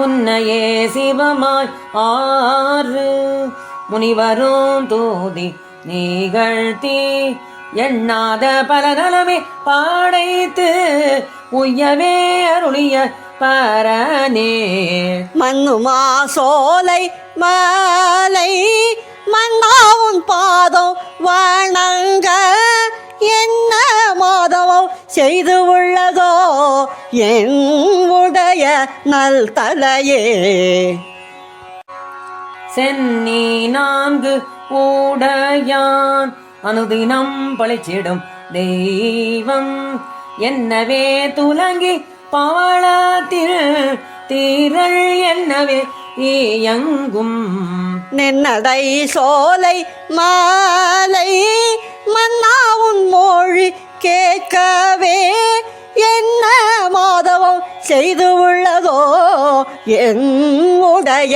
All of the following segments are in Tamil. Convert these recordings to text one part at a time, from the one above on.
உன்னையே சிவமாய் ஆறு முனிவரும் தூதி நிகழ்த்தி எண்ணாத பல நலமே பாடைத்து உய்யவே அருளிய பரனே. மண்ணுமா சோலை மாலை மன்னாவும் பாதம் வணங்க என்ன மாதவம் செய்து உள்ளதோ என் உடைய நல் தலையே. சென்னி நான்கு உடையான் அனுதினம் பழிச்சிடும் தெய்வம் என்னவே துலங்கி பவளத்தில் திரள் என்னவே இயங்கும். நின்னடை சோலை மாலை மன்னாவும் மொழி கேட்கவே என்ன மாதவம் செய்து உள்ளதோ என் உடைய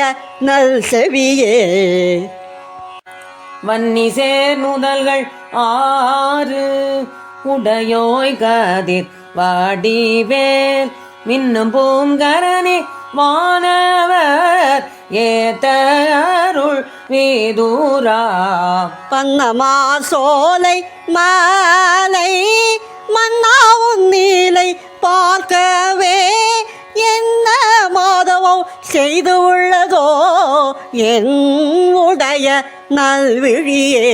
நல் செவியே. வன்னி சேர் நுதல்கள் ஆறு உடையோய் கதிர் வாடிவேல் மின்னும் பூங்கரனே வானவர் ஏத்த அருள் வீதூரா. பன்னமா சோலை மாலை மன்னாவும் நீலை பார்க்கவே என்ன மாதவம் செய்து உள்ளதோ என் உடைய நல்விழியே.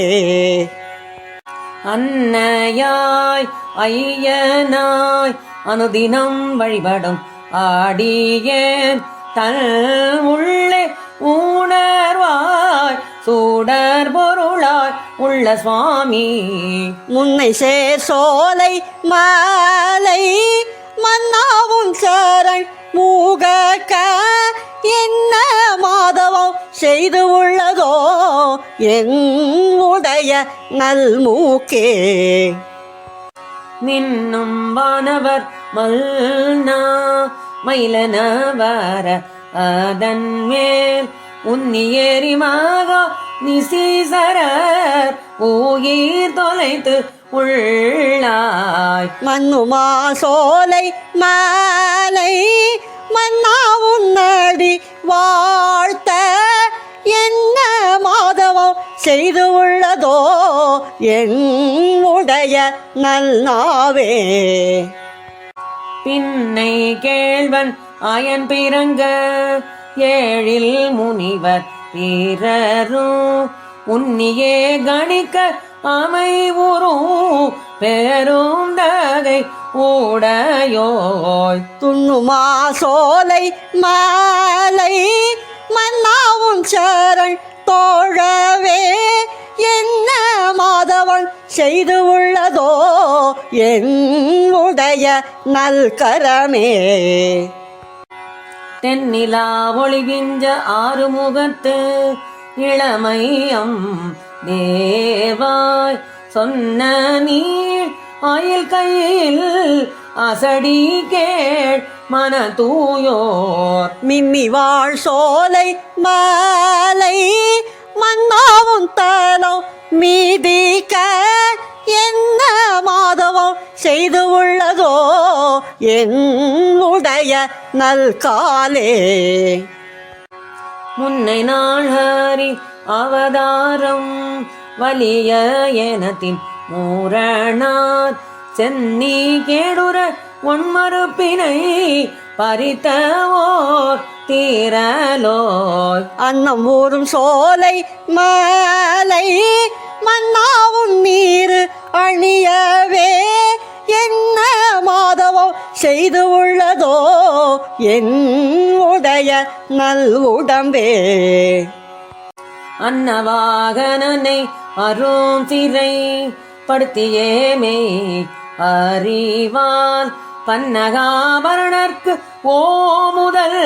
அன்னையாய் ஐயனாய் அனுதினம் வழிபடும் ஆடியேன் தன் உள்ளே உணர்வாய் சூடர் பொருளாய் உள்ள சுவாமி. முன்னை சேர் சோலை மாலை மன்னாவும் சரண் மூகக்க என்ன மாதவம் செய்து உள்ளதோ என் உடைய நல் மூக்கே. மின்னும் வானவர் மல்னா மயிலன வர அதன் மேல் உன்னியேறி மகா நிசீசரர் உயிர் தொலைத்து உள்ளாய். மண்ணுமா சோலை மாலை மன்னாவும் நடி வாழ்த்த என்ன மாதவம் செய்து உள்ளதோ என் உடைய நல்நாவே. பின்னை கேள்வன் ஆயன் பிறங்க ஏழில் முனிவர் பிறரும் உன்னியே கணிக்க அமைவுறும் பெரும் தகை உடையோய். துண்ணுமா சோலை மாலை மன்னாவும் சரண் தோழவே என்ன மாதவன் செய்து உள்ளதோ என் உடைய நல்கரமே. தென்னிலா ஒளிவிஞ்ச ஆறுமுகத்து இளமையம் தேவாய் சொன்ன நீள் ஆயில் கையில் அசடி கேள் மன தூயோர். மிம்மி வாழ் சோலை மாலை மன்னாவும் தலம் மீதிக்க என்ன மாதவம் செய்து உள்ளதோ என் உடைய நல்காலே. முன்னை நாள் ஹரி அவதாரம் வலிய எனத்தின் மூரணார் சென்னி கேடுற ஒன்மறுப்பினை பறித்தவோர் தீரலோய். அன்னம் ஊறும் சோலை மாலை மன்னாவும் நீர் அணியவே என்ன மாதவம் செய்து உள்ளதோ என் உடைய நல் உடம்பே. அன்னவாகனனை அரும் சிறை படுத்தியேமே அறிவால் பன்னகாபரணர்க்கு ஓ முதல்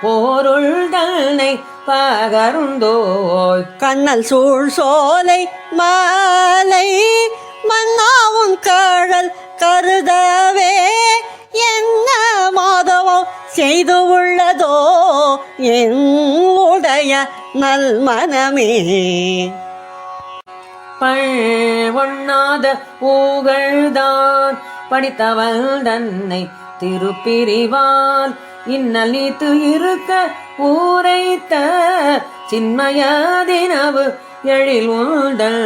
போருள் தன்னை பகருந்தோய். கண்ணல் சூழ் சோலை மாலை மன்னாவும் கழல் கருதவே என்ன மாதவம் செய்து உள்ளதோ என் உடைய நல் மனமே. பழொண்ணாத ஊகழ்தான் படித்தவள் தன்னை திருப்பிரிவால் இன்னல் நீத்து இருக்க ஊரைத்த சின்மயதினவு எழில் உண்டல்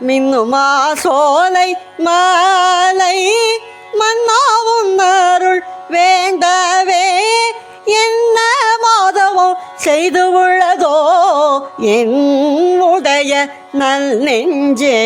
மின்னுமா சோலை மாலை மன்னாவும் அருள் வேண்டவே என்ன மாதவம் செய்து உள்ளதோ என் உடைய நல் நெஞ்சே